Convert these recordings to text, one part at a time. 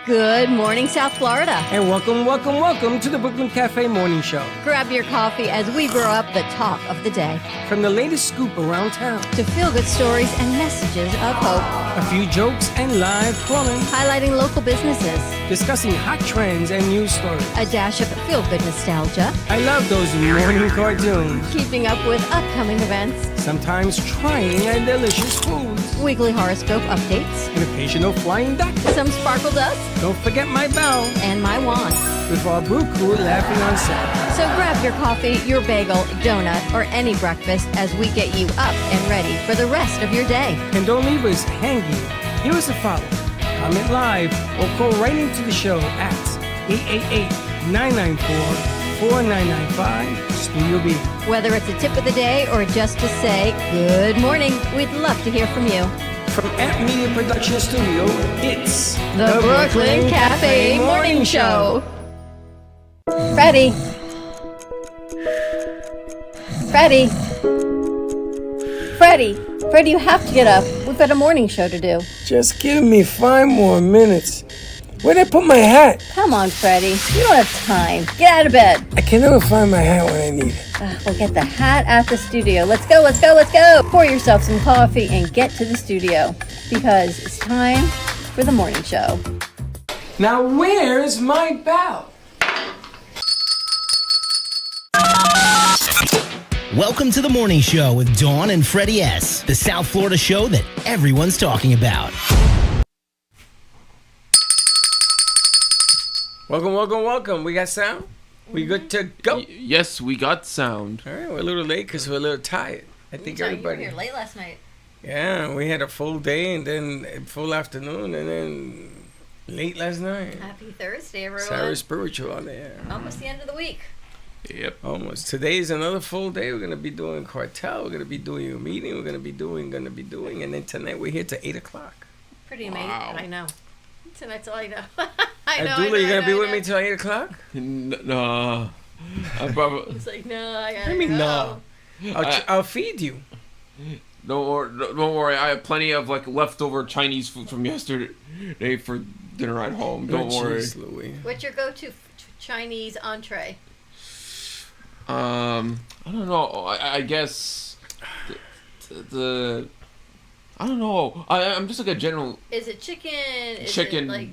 Good morning, South Florida. And welcome to the Brooklyn Cafe Morning Show. Grab your coffee as we brew up the talk of the day. From the latest scoop around town to feel-good stories and messages of hope. A few jokes and live calling. Highlighting local businesses. Discussing hot trends and news stories. A dash of feel-good nostalgia. I love those morning cartoons. Keeping up with upcoming events. Sometimes trying and delicious foods. Weekly horoscope updates. An occasional flying duck. Some sparkle dust. Don't forget my bell. And my wand. With our brew crew laughing on set. So grab your coffee, your bagel, donut, or any breakfast as we get you up and ready for the rest of your day. And don't leave us hanging. Give us a follow. Comment live or call right into the show at 888-994-4995 Studio B. Whether it's a tip of the day or just to say good morning, we'd love to hear from you. From Amp Media Production Studio, it's the Brooklyn Cafe Morning Show. Freddy. Freddy, you have to get up. We've got a morning show to do. Just give me 5 more minutes. Where'd I put my hat? Come on, Freddy. You don't have time. Get out of bed. I can never find my hat when I need it. We'll get the hat at the studio. Let's go. Pour yourself some coffee and get to the studio because it's time for the morning show. Now, where's my bell? Welcome to the morning show with Dawn and Freddy S., the South Florida show that everyone's talking about. Welcome. We got sound? We good to go? Yes, we got sound. All right, we're a little late because we're a little tired. I think everybody. You were here late last night. Yeah, we had a full day and then a full afternoon and then late last night. Happy Thursday, everyone. Sarah Spiritual on there. Almost the end of the week. Yep. Almost. Today is another full day. We're going to be doing cartel. We're going to be doing a meeting. We're going to be doing. And then tonight we're here till 8 o'clock. Pretty amazing. Wow. I know. Tonight's all I know. Abdullah, you going to be with me till 8 o'clock? No. I probably. He's like, no, I gotta I mean, go. no. I'll feed you. Don't worry. I have plenty of leftover Chinese food from yesterday for dinner at home. Don't worry. Geez, Louis. What's your go-to Chinese entree? I don't know. I guess the I don't know. I'm just a general. Is it chicken? Chicken. Is it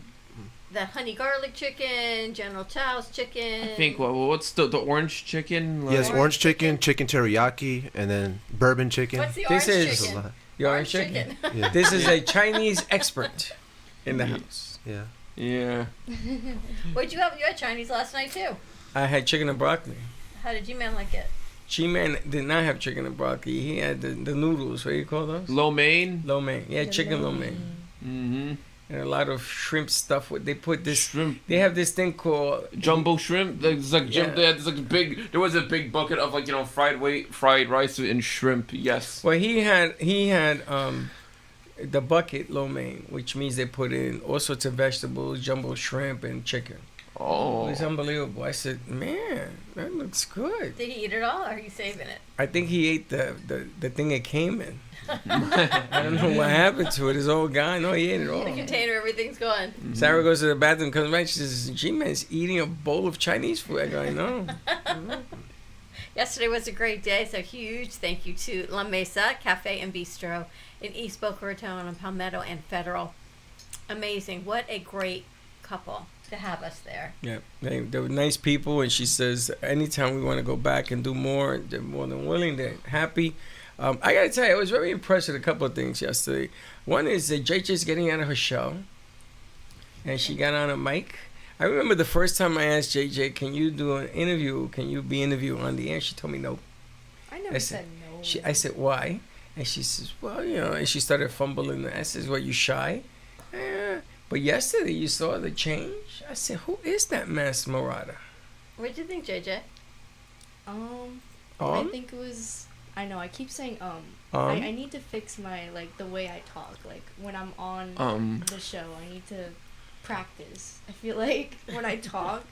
the honey garlic chicken, General Tso's chicken? I think what's the orange chicken? Yes, orange chicken teriyaki, and then bourbon chicken. What's the orange chicken? The orange chicken. Yeah. This is a Chinese expert in the house. Yeah. Yeah. What'd you have? You had Chinese last night too. I had chicken and broccoli. How did G-Man like it? G-Man did not have chicken and broccoli. He had the noodles. What do you call those? Lo mein. Lo mein. Yeah, chicken lo mein. Mm-hmm. And a lot of shrimp stuff. They put this shrimp. They have this thing called jumbo shrimp. It's big. There was a big bucket of fried rice and shrimp. Yes. Well, he had the bucket lo mein, which means they put in all sorts of vegetables, jumbo shrimp, and chicken. Oh, it was unbelievable. I said, man, that looks good. Did he eat it all, or are you saving it? I think he ate the thing it came in. I don't know what happened to it. It's all gone. No, he ate it all. The container, everything's gone. Mm-hmm. Sarah goes to the bathroom, comes back, she says, G-Man's eating a bowl of Chinese food. I go, I know. Yesterday was a great day, so huge thank you to La Mesa Cafe and Bistro in East Boca Raton on Palmetto and Federal. Amazing. What a great couple to have us there. Yeah, they were nice people, and she says anytime we want to go back and do more, they're more than willing. They're happy. I gotta tell you, I was very impressed with a couple of things yesterday. One is that JJ's getting out of her shell, and she got on a mic. I remember the first time I asked JJ, "Can you do an interview? Can you be interviewed on the air?" She told me no. I never said no. I said, "Why?" And she says, "Well, and she started fumbling. I says, "Well, you shy?" But yesterday you saw the change. I said, "Who is that Mass Murata?" What did you think, JJ? I think it was. I know. I keep saying I need to fix my the way I talk. Like when I'm on the show, I need to practice. I feel like when I talk,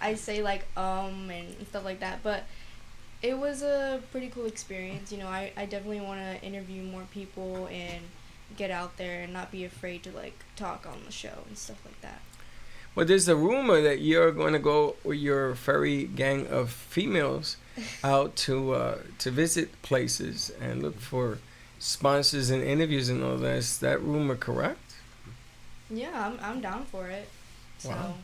I say and stuff like that. But it was a pretty cool experience. I definitely want to interview more people and get out there and not be afraid to talk on the show and stuff like that. Well, there's a rumor that you're going to go with your furry gang of females out to visit places and look for sponsors and interviews and all that. Is that rumor correct? Yeah, I'm down for it. So. Wow.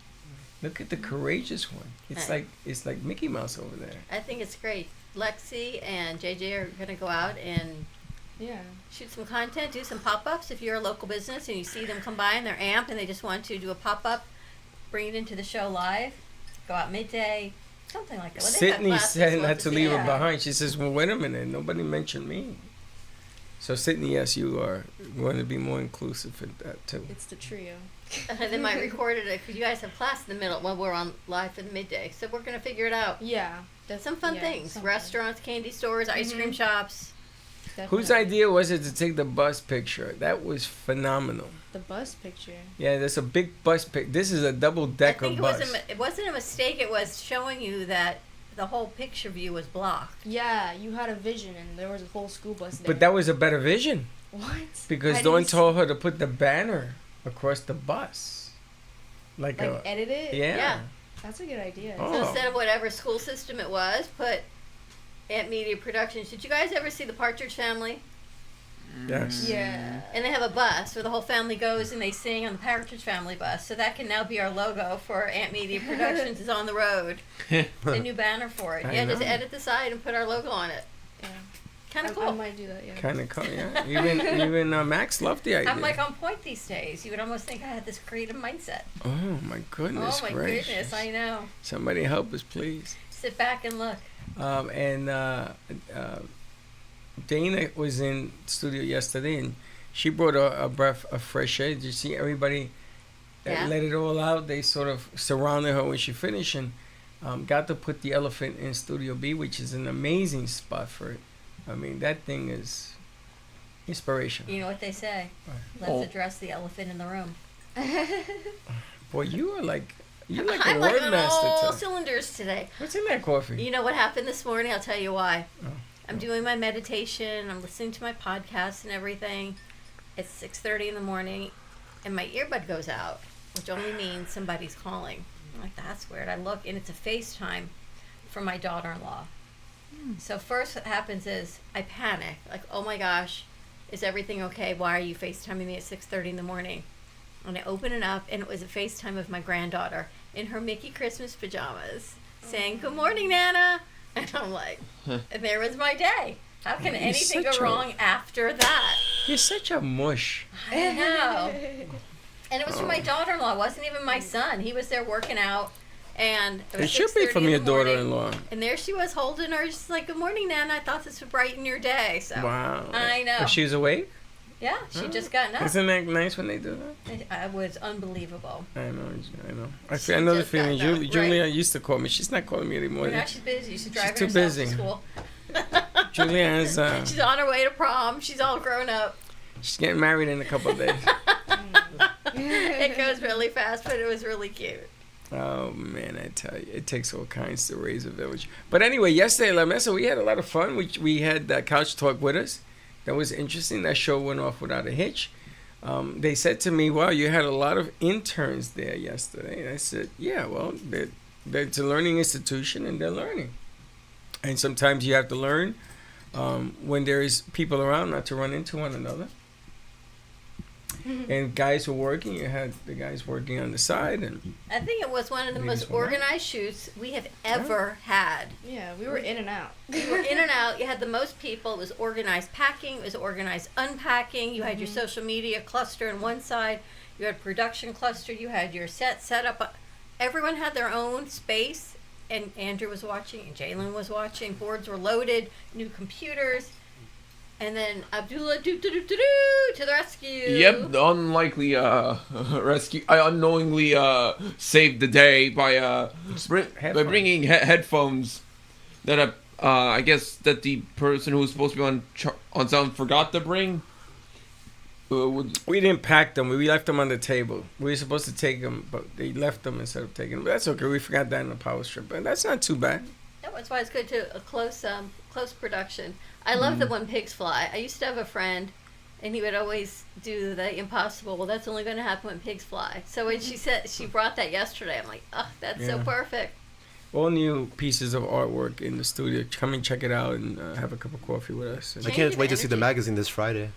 Look at the courageous one. It's like Mickey Mouse over there. I think it's great. Lexi and JJ are going to go out and shoot some content, do some pop-ups. If you're a local business and you see them come by and they're amped and they just want to do a pop-up, bring it into the show live, go out midday, something like that. Well, Sydney said not to leave her Yeah. behind. She says, well, wait a minute. Nobody mentioned me. So, Sydney, yes, you are going to be more inclusive in that, too. It's the trio. And they might record it because you guys have class in the middle when we're on live in the midday. So we're going to figure it out. Yeah. Some fun things. something. Restaurants, candy stores, ice cream shops. Definitely. Whose idea was it to take the bus picture? That was phenomenal. The bus picture. Yeah, there's a big bus pic. This is a double-decker I think bus. it wasn't a mistake. It was showing you that the whole picture view was blocked. Yeah, you had a vision and there was a whole school bus there. But that was a better vision What? because I Dawn didn't told her to put the banner across the bus. Like edit it? Yeah. That's a good idea. Oh. So instead of whatever school system it was, put Ant Media Productions. Did you guys ever see the Partridge Family? Yes. Yeah. And they have a bus where the whole family goes and they sing on the Partridge Family bus. So that can now be our logo for Ant Media Productions is on the road. The new banner for it. I Just know. edit the side and put our logo on it. Yeah. Kind of I cool. might do that, yeah. Kind of cool, yeah. Even Max loved the idea. I'm like on point these days. You would almost think I had this creative mindset. Oh my goodness Oh my gracious. goodness, I know. Somebody help us, please. Sit back and look. Dana was in studio yesterday, and she brought a breath of fresh air. Did you see everybody let it all out? They sort of surrounded her when she finished, and got to put the elephant in Studio B, which is an amazing spot for it. I mean, that thing is inspirational. You know what they say? What? Let's address the elephant in the room. Boy, you're like a I'm like word on master. all Today. cylinders today. What's in that coffee? You know what happened this morning? I'll tell you why. Oh. I'm doing my meditation. I'm listening to my podcast and everything. It's 6:30 in the morning, and my earbud goes out, which only means somebody's calling. I'm like, that's weird. I look, and it's a FaceTime from my daughter-in-law. So first what happens is I panic. Like, oh my gosh, is everything okay? Why are you FaceTiming me at 6:30 in the morning? And I open it up, and it was a FaceTime of my granddaughter in her Mickey Christmas pajamas saying, "Good morning, Nana." And I'm like, and there was my day. How can You're anything go such a- wrong after that? You're such a mush. I know. And it was from my daughter-in-law. It wasn't even my son. He was there working out. And it was It should be 6:30 from in your the morning. daughter-in-law. And there she was holding her, just like, "Good morning, Nana. I thought this would brighten your day." So Wow. I know. If she's awake? Yeah, she just got up. Isn't that nice when they do that? It was unbelievable. I know. She I know the just got feeling. done, right. Julia used to call me. She's not calling me anymore. Now she's busy. She's driving too herself busy. to school. Julia has, She's on her way to prom. She's all grown up. she's getting married in a couple of days. It goes really fast, but it was really cute. Oh man, I tell you, it takes all kinds to raise a village. But anyway, yesterday, La Mesa, we had a lot of fun. We had Couch Talk with us. That was interesting. That show went off without a hitch. They said to me, "Wow, you had a lot of interns there yesterday." And I said, "Yeah, well, it's a learning institution, and they're learning. And sometimes you have to learn when there is people around, not to run into one another." And guys were working. You had the guys working on the side, and I think it was one of the Ladies most went out. organized shoots we have ever had. Yeah, we were in and out. You were in and out. You had the most people. It was organized packing. It was organized unpacking. You had your social media cluster on one side. You had production cluster. You had your set up. Everyone had their own space. And Andrew was watching. And Jalen was watching. Boards were loaded. New computers. And then Abdullah to the rescue. Yep, the unlikely rescue. I unknowingly saved the day by bringing headphones that I guess that the person who was supposed to be on sound forgot to bring. we didn't pack them. We left them on the table. We were supposed to take them, but they left them instead of taking them. But that's okay. We forgot that in the power strip, and that's not too bad. That's why it's good to a close production. I love the When Pigs Fly. I used to have a friend, And he would always do the impossible. Well, that's only going to happen when pigs fly. So when she brought that yesterday, I'm like, oh, that's so perfect. All new pieces of artwork in the studio. Come and check it out and have a cup of coffee with us. I can't wait to see the magazine this Friday.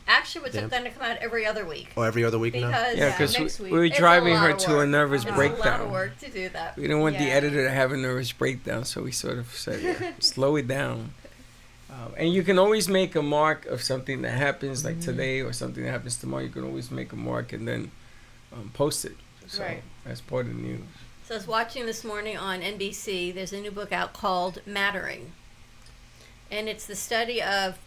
Actually, it's going to come out every other week. Oh, every other week now? Because we were driving her to a nervous breakdown. It's a lot of work to do that. We didn't want the editor to have a nervous breakdown, so we sort of said, slow it down. And you can always make a mark of something that happens, like today, or something that happens tomorrow. You can always make a mark and then post it. So that's part of the news. So I was watching this morning on NBC. There's a new book out called Mattering. And it's the study of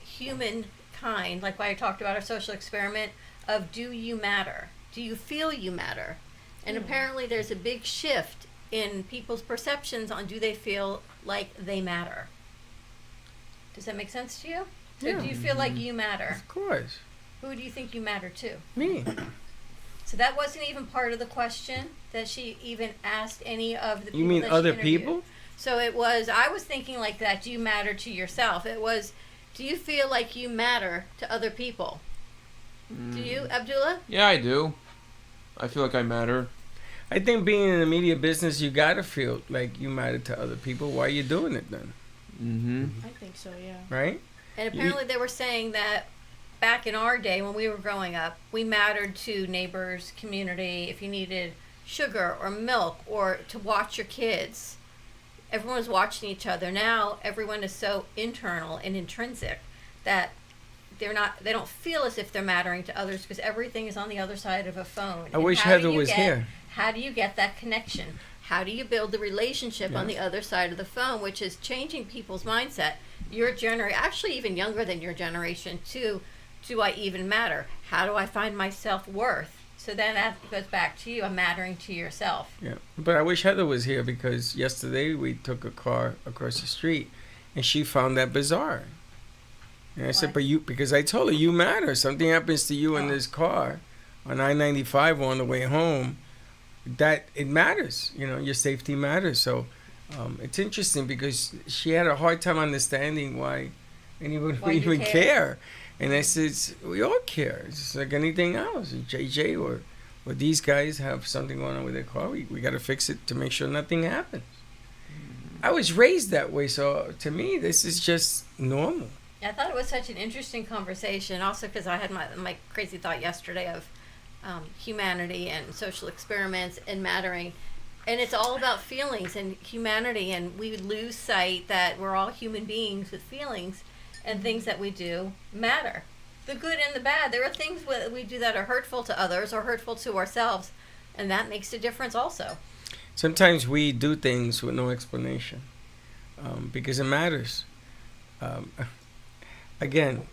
humankind, like what I talked about, our social experiment, of do you matter? Do you feel you matter? And apparently there's a big shift in people's perceptions on do they feel like they matter. Does that make sense to you? So do you feel like you matter? Of course. Who do you think you matter to? Me. So that wasn't even part of the question that she even asked any of the people. You mean that other she interviewed. people? So it was, I was thinking like that, do you matter to yourself? It was, do you feel like you matter to other people? Do you, Abdullah? Yeah, I do. I feel like I matter. I think being in the media business, you gotta feel like you matter to other people. Why are you doing it then? I think so, yeah. Right? And apparently they were saying that back in our day when we were growing up, we mattered to neighbors, community, if you needed sugar or milk or to watch your kids. Everyone was watching each other. Now everyone is so internal and intrinsic that they don't feel as if they're mattering to others because everything is on the other side of a phone. I wish Heather was here. How do you get that connection? How do you build the relationship on the other side of the phone, which is changing people's mindset? Your generation, actually even younger than your generation, too. Do I even matter? How do I find my self-worth? So then that goes back to you, I'm mattering to yourself. Yeah, but I wish Heather was here because yesterday we took a car across the street and she found that bizarre. And I said, but because I told her, you matter. Something happens to you in this car on I-95 on the way home, that it matters. You know, your safety matters. So it's interesting because she had a hard time understanding why anyone would even care. And I said, we all care. It's just like anything else. JJ or these guys have something going on with their car. We got to fix it to make sure nothing happens. I was raised that way. So to me, this is just normal. I thought it was such an interesting conversation. Also because I had my crazy thought yesterday of humanity and social experiments and mattering. And it's all about feelings and humanity. And we lose sight that we're all human beings with feelings. And things that we do matter. The good and the bad. There are things that we do that are hurtful to others or hurtful to ourselves. And that makes a difference also. Sometimes we do things with no explanation because it matters. Again,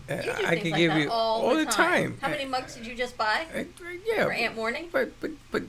I could give you all the time. How many mugs did you just buy? For Aunt Morning? But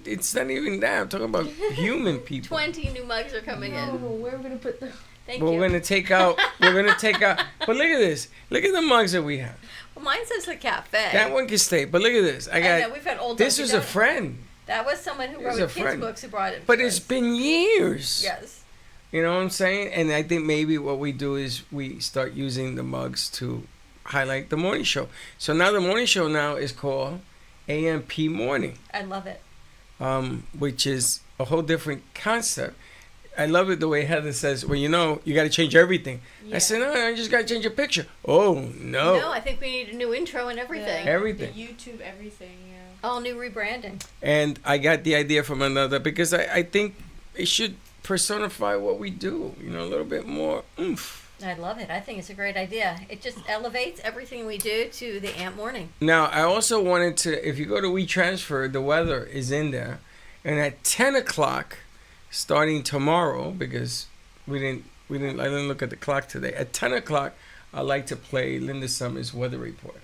it's not even that. I'm talking about human people. 20 new mugs are coming in. Where are we going to put them? We're gonna take out. But look at this. Look at the mugs that we have. Well, mine says the cafe. That one can stay. But look at this. I got. We've had old. This was a friend. That was someone who wrote kids' books who brought it. But it's been years. Yes. You know what I'm saying? And I think maybe what we do is we start using the mugs to highlight the morning show. So now the morning show now is called AMP Morning. I love it. Which is a whole different concept. I love it the way Heather says, well, you got to change everything. Yeah. I said, no, I just got to change a picture. Oh, no. No, I think we need a new intro and everything. Everything. The YouTube, everything, yeah. All new rebranding. And I got the idea from another because I think it should personify what we do, a little bit more oomph. I love it. I think it's a great idea. It just elevates everything we do to the AMP Morning. Now, I also wanted to, if you go to WeTransfer, the weather is in there. And at 10 o'clock... starting tomorrow, because I didn't look at the clock today. At 10 o'clock, I like to play Linda Summers' weather report,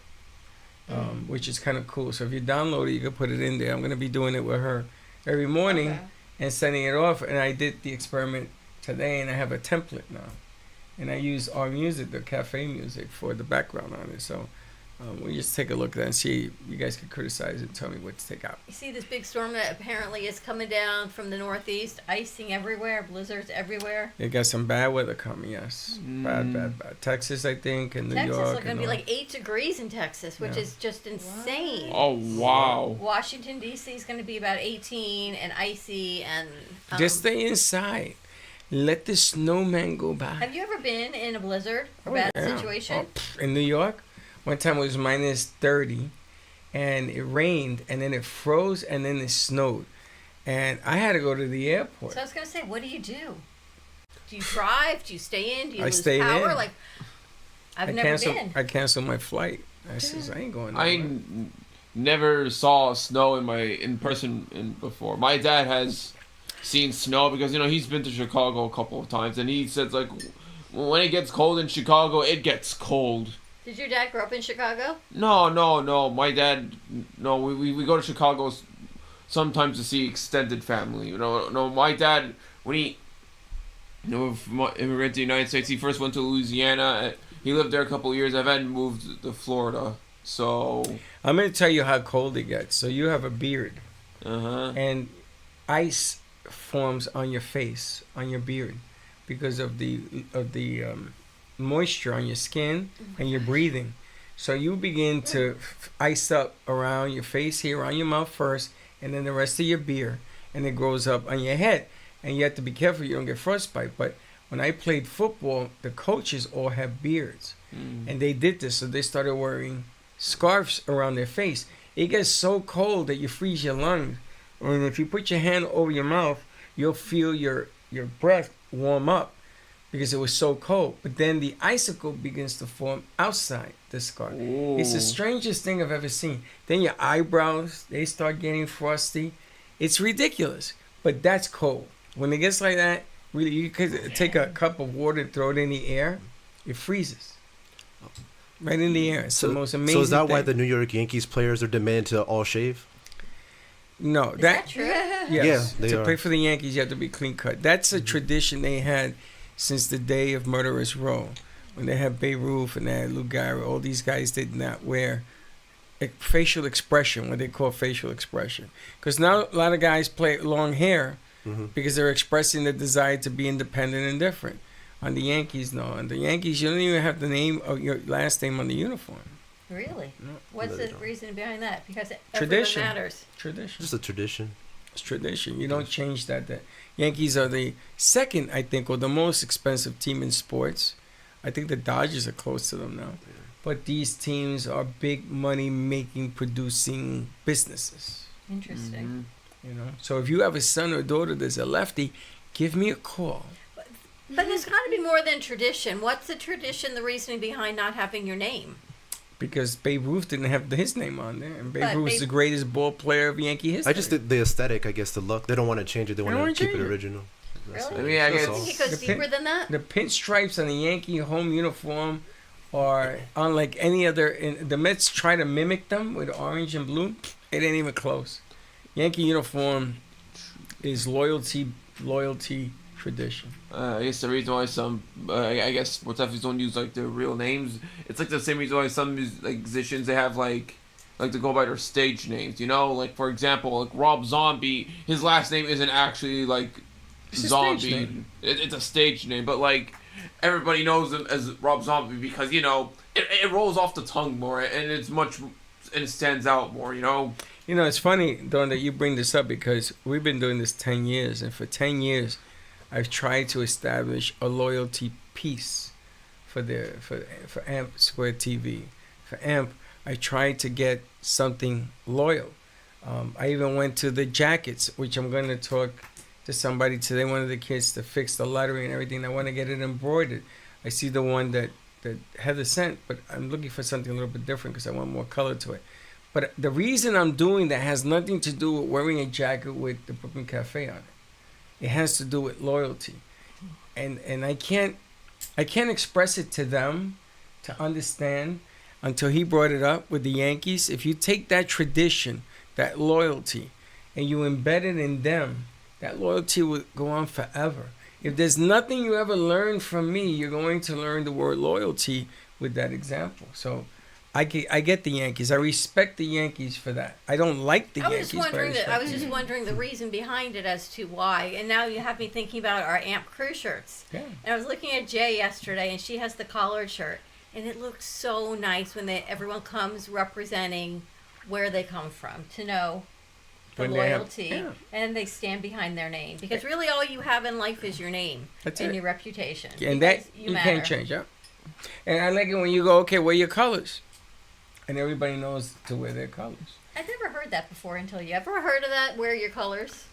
which is kind of cool. So if you download it, you can put it in there. I'm going to be doing it with her every morning and sending it off. And I did the experiment today, and I have a template now. And I use our music, the cafe music, for the background on it. So We'll just take a look at that and see. You guys can criticize it and tell me what to take out. You see this big storm that apparently is coming down from the northeast, icing everywhere, blizzards everywhere. You got some bad weather coming, yes. Bad. Texas, I think, and New Texas York. is going to be like 8 degrees in Texas, which is just insane. Oh, wow. Washington, D.C. is going to be about 18 and icy and... just stay inside. Let the snowman go by. Have you ever been in a blizzard? A bad situation? In New York? One time it was minus 30, and it rained, and then it froze, and then it snowed. And I had to go to the airport. So I was going to say, what do? Do you drive? Do you stay in? Do you lose stayed power? in. Like, I've never been. I canceled my flight. I says, I ain't going nowhere. I never saw snow in person before. My dad has seen snow because, he's been to Chicago a couple of times, and he says, like, when it gets cold in Chicago, it gets cold. Did your dad grow up in Chicago? No. My dad, no. We go to Chicago sometimes to see extended family. No. My dad, when he, immigrated to the United States, he first went to Louisiana. He lived there a couple of years. I've had moved to Florida, so. I'm gonna tell you how cold it gets. So you have a beard, and ice forms on your face, on your beard, because of the moisture on your skin and your breathing. So you begin to ice up around your face here, around your mouth first, and then the rest of your beard, and it grows up on your head. And you have to be careful you don't get frostbite. But when I played football, the coaches all have beards, and they did this. So they started wearing scarves around their face. It gets so cold that you freeze your lungs. And if you put your hand over your mouth, you'll feel your breath warm up, because it was so cold. But then the icicle begins to form outside the scar. Ooh. It's the strangest thing I've ever seen. Then your eyebrows, they start getting frosty. It's ridiculous, but that's cold. When it gets like that, really, you could take a cup of water and throw it in the air. It freezes. Right in the air. It's the most amazing thing. So is that why the New York Yankees players are demanded to all shave? No. Is that true? Yes. Yeah, to play for the Yankees, you have to be clean cut. That's a tradition they had since the day of Murderers Row, when they had Babe Ruth and they had Lou Gehrig. All these guys did not wear facial expression, what they call facial expression. Because now a lot of guys play long hair because they're expressing the desire to be independent and different. On the Yankees, no. On the Yankees, you don't even have the name of your last name on the uniform. Really? No. What's the reason behind that? Because tradition matters. Tradition. Just a tradition. It's tradition. You don't change that. The Yankees are the second, I think, or the most expensive team in sports. I think the Dodgers are close to them now. But these teams are big money making, producing businesses. Interesting. So if you have a son or daughter that's a lefty, give me a call. But there's got to be more than tradition. What's the tradition, the reasoning behind not having your name? Because Babe Ruth didn't have his name on there. And Babe Ruth is the greatest ball player of Yankee history. I just did the aesthetic, I guess, the look. They don't want to change it. They want to keep it original. Really? I think it goes deeper than that? The pinstripes on the Yankee home uniform are unlike any other. The Mets try to mimic them with orange and blue. It ain't even close. Yankee uniform is loyalty, tradition. I guess the reason why some, I guess sports athletes don't use like their real names. It's like the same reason why some musicians, they have like to go by their stage names. Like for example, like Rob Zombie, his last name isn't actually like Zombie. It's a stage name, but like everybody knows him as Rob Zombie because it rolls off the tongue more and it stands out more. It's funny, Dawn, that you bring this up because we've been doing this 10 years, and for 10 years, I've tried to establish a loyalty piece for AMP Square TV. For AMP, I tried to get something loyal. I even went to the jackets, which I'm going to talk to somebody today, one of the kids, to fix the lettering and everything. I want to get it embroidered. I see the one that Heather sent, but I'm looking for something a little bit different because I want more color to it. But the reason I'm doing that has nothing to do with wearing a jacket with the Brooklyn Cafe on it. It has to do with loyalty. And I can't express it to them to understand until he brought it up with the Yankees. If you take that tradition, that loyalty, and you embed it in them, that loyalty will go on forever. If there's nothing you ever learn from me, you're going to learn the word loyalty with that example. So I get the Yankees. I respect the Yankees for that. I don't like the Yankees. I was just wondering the reason behind it as to why. And now you have me thinking about our Amp Crew shirts. Yeah. And I was looking at Jay yesterday, and she has the collared shirt, and it looks so nice when everyone comes representing where they come from, to know the When loyalty, and they stand behind their name, because really all you have in life is your name. That's and it. your reputation. And that Because you matter. can't change. Yeah. And I like it when you go, okay, wear your colors, and everybody knows to wear their colors. I've never heard that before until you ever heard of that. Wear your colors.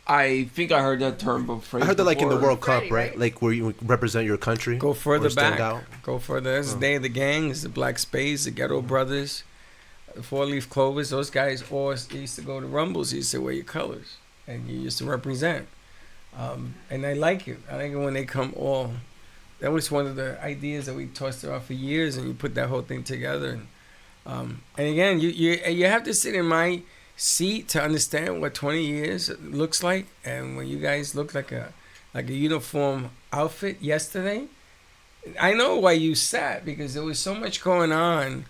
I think I heard that term before. I heard that like in the World Cup, Freddy, right? right? Like where you represent your country. Go further or stand back. out. Go further. That's the Day of the Gang. It's the Black Spades, the Ghetto Brothers, the Four Leaf Clovers. Those guys all used to go to Rumbles. They used to wear your colors, and you used to represent. And I like it. I like it when they come all. That was one of the ideas that we tossed around for years, and you put that whole thing together. And again, you have to sit in my seat to understand what 20 years looks like. And when you guys look like a uniform outfit yesterday, I know why you sat, because there was so much going on.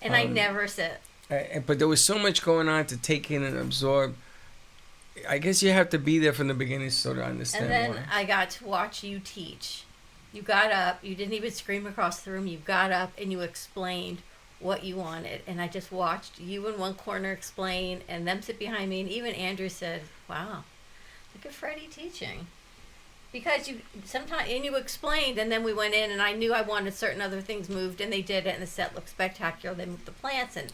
And I never sit. But there was so much going on to take in and absorb. I guess you have to be there from the beginning to sort of understand. And then more. I got to watch you teach. You got up. You didn't even scream across the room. You got up and you explained what you wanted. And I just watched you in one corner explain, and them sit behind me. And even Andrew said, "Wow, look at Freddie teaching." Because you explained, and then we went in, and I knew I wanted certain other things moved, and they did it, and the set looked spectacular. They moved the plants and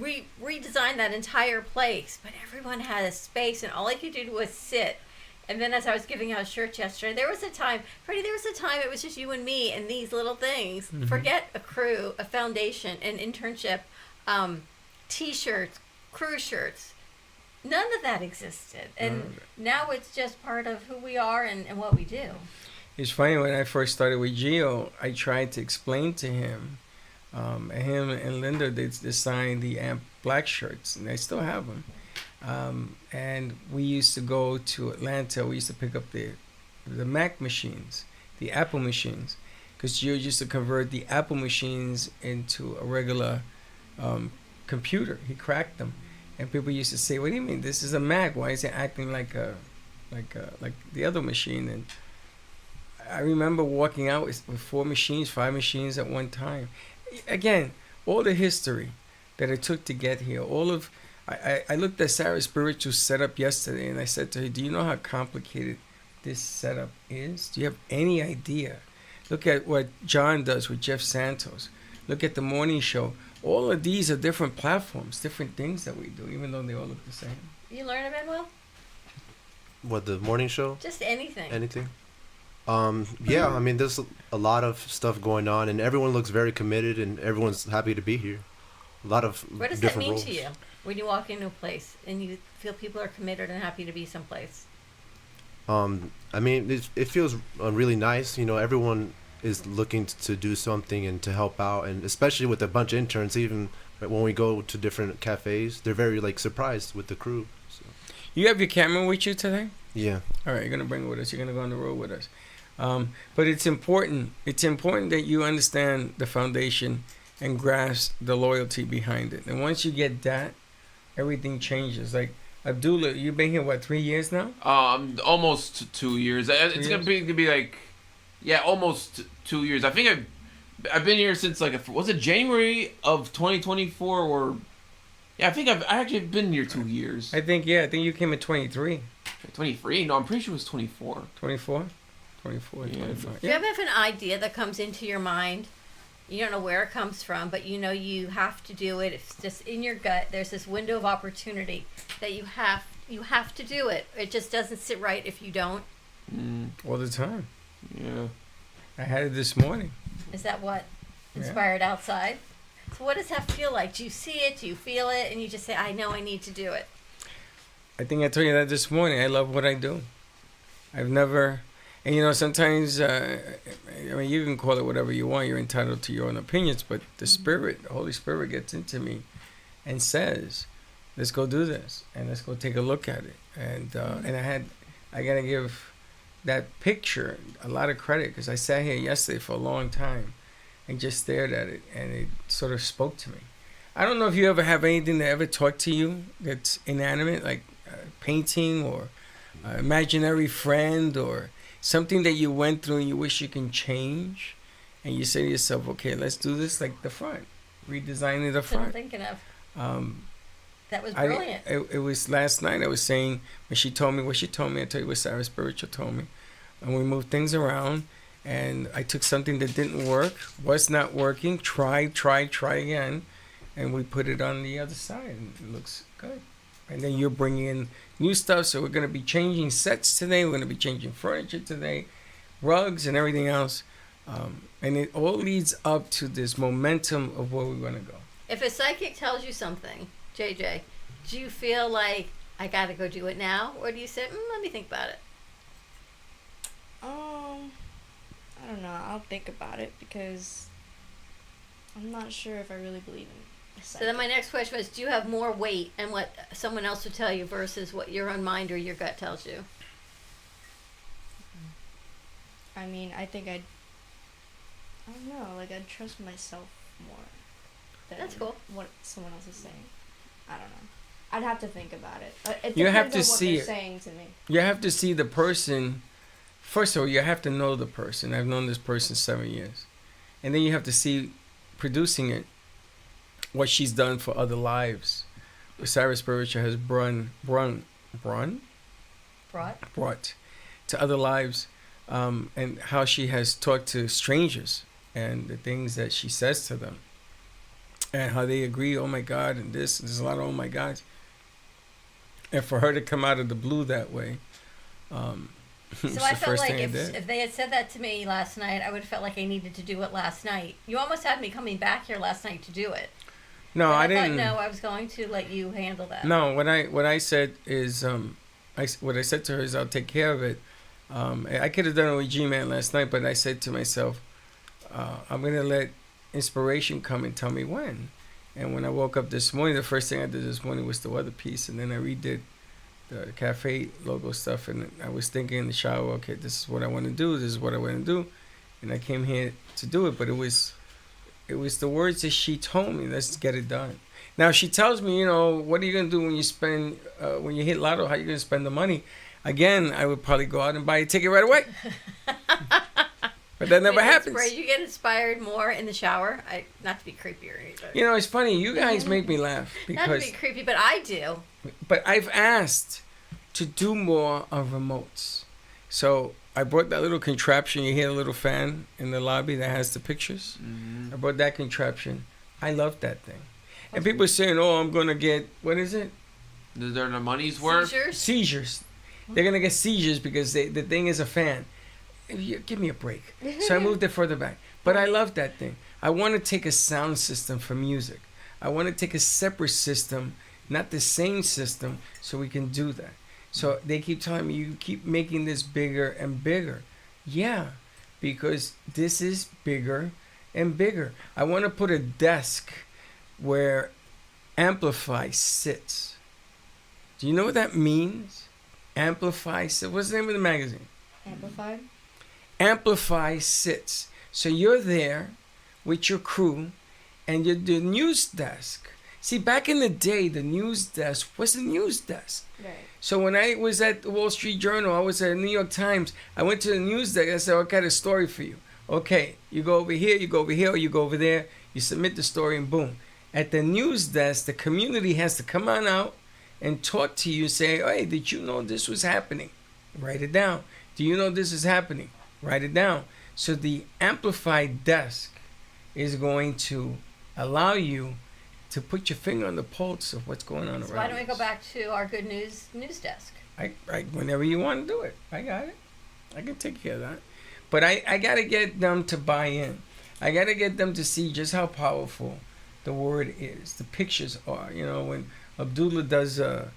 redesigned that entire place. But everyone had a space, and all I could do was sit. And then as I was giving out shirts yesterday, there was a time it was just you and me and these little things. Mm-hmm. Forget a crew, a foundation, an internship, T-shirts, crew shirts. None of that existed. And now it's just part of who we are and what we do. It's funny, when I first started with Gio, I tried to explain to him, him and Linda, they designed the Amp black shirts, and I still have them. And we used to go to Atlanta. We used to pick up the Mac machines, the Apple machines, because Gio used to convert the Apple machines into a regular computer. He cracked them, and people used to say, "What do you mean? This is a Mac. Why is it acting like the other machine?" And I remember walking out with 4 machines, 5 machines at one time. Again, all the history that it took to get here, I looked at Sarah's spiritual setup yesterday, and I said to her, "Do you know how complicated this setup is? Do you have any idea? Look at what John does with Jeff Santos. Look at the morning show. All of these are different platforms, different things that we do, even though they all look the same." You learn it, Manuel? What, the morning show? Just anything. Anything? Yeah, I mean, there's a lot of stuff going on, and everyone looks very committed, and everyone's happy to be here. A lot of What does that different mean roles. to you when you walk into a place and you feel people are committed and happy to be someplace? I mean, it feels really nice. You know, everyone is looking to do something and to help out, and especially with a bunch of interns, even when we go to different cafes, they're very surprised with the crew. So. You have your camera with you today? Yeah. All right, you're gonna bring it with us. You're gonna go on the road with us. But it's important. It's important that you understand the foundation and grasp the loyalty behind it. And once you get that, everything changes. Like Abdullah, you've been here 3 years now? Almost 2 years. It's gonna be almost 2 years. I think I've been here since was it January of 2024 or? Yeah, I think I actually been here 2 years. I think you came in 23. 23? No, I'm pretty sure it was 24. 24? 24, Yeah. 25. Do you ever have an idea that comes into your mind? You don't know where it comes from, but you know you have to do it. It's just in your gut. There's this window of opportunity that you have to do it. It just doesn't sit right if you don't. All the time. Yeah. I had it this morning. Is that what inspired outside? So what does that feel like? Do you see it? Do you feel it? And you just say, "I know I need to do it." I think I told you that this morning. I love what I do. I've never... And, sometimes, you can call it whatever you want. You're entitled to your own opinions. But the Holy Spirit gets into me and says, let's go do this. And let's go take a look at it. And I got to give that picture a lot of credit, because I sat here yesterday for a long time. and just stared at it, and it sort of spoke to me. I don't know if you ever have anything that ever talk to you that's inanimate, like painting or imaginary friend or something that you went through and you wish you can change, and you say to yourself, okay, let's do this like the front, redesigning the That's what I'm front. thinking of. That was I, brilliant. it was last night I was saying, when she told me what she told me, I tell you what Sarah Spiritual told me, and we moved things around, and I took something that didn't work, was not working, try again, and we put it on the other side, and it looks good. And then you're bringing in new stuff, so we're going to be changing sets today, we're going to be changing furniture today, rugs and everything else, and it all leads up to this momentum of where we want to go. If a psychic tells you something, JJ, do you feel like I got to go do it now, or do you say, let me think about it? I don't know. I'll think about it because I'm not sure if I really believe in. So then my next question was, do you have more weight in what someone else would tell you versus what your own mind or your gut tells you? I mean, I think I don't know. Like, I'd trust myself more than That's cool. what someone else is saying. I don't know. I'd have to think about it. It You have depends to on what see they're it. saying to me. You have to see the person. First of all, you have to know the person. I've known this person 7 years. And then you have to see, producing it, what she's done for other lives. Sarah Spiritual has brought to other lives, and how she has talked to strangers and the things that she says to them. And how they agree, oh my God, and there's a lot of oh my gods. And for her to come out of the blue that way, it's So I the felt first like thing I did. if they had said that to me last night, I would have felt like I needed to do it last night. You almost had me coming back here last night to do it. No, But I I didn't. thought, no, I was going to let you handle that. No, what I said is, what I said to her is, I'll take care of it. I could have done it with G-Man last night, but I said to myself, I'm gonna let inspiration come and tell me when. And when I woke up this morning, the first thing I did this morning was the weather piece, and then I redid the cafe logo stuff, and I was thinking in the shower, okay, this is what I want to do, this is what I want to do, and I came here to do it. But it was the words that she told me, let's get it done. Now she tells me, what are you gonna do when you spend when you hit lotto? How are you gonna spend the money? Again, I would probably go out and buy a ticket right away. But that never happens. Where you get inspired more in the shower. Not to be creepy or anything. It's funny. You guys make me laugh Not to because. be creepy, but I do. But I've asked to do more of remotes. So I brought that little contraption. You hear a little fan in the lobby that has the pictures. Mm-hmm. I brought that contraption. I love that thing. And people are saying, "Oh, I'm gonna get what is it? They're the money's worth." Seizures. They're gonna get seizures because the thing is a fan. Give me a break. So I moved it further back. But I love that thing. I want to take a sound system for music. I want to take a separate system, not the same system, so we can do that. So they keep telling me, you keep making this bigger and bigger. Yeah, because this is bigger and bigger. I want to put a desk where Amplify sits. Do you know what that means? Amplify sits. What's the name of the magazine? Amplified? Amplify sits. So you're there with your crew and you're the news desk. See, back in the day, the news desk was the news desk. Right. So when I was at the Wall Street Journal, I was at the New York Times, I went to the news desk. I said, I got a story for you. Okay, you go over here, or you go over there. You submit the story and boom. At the news desk, the community has to come on out and talk to you, say, hey, did you know this was happening? Write it down. Do you know this is happening? Write it down. So the amplified desk is going to allow you to put your finger on the pulse of what's going on around. Why don't we us. go back to our good news desk? I whenever you want to do it, I got it. I can take care of that. But I got to get them to buy in. I got to get them to see just how powerful the word is. The pictures are. When Abdullah does a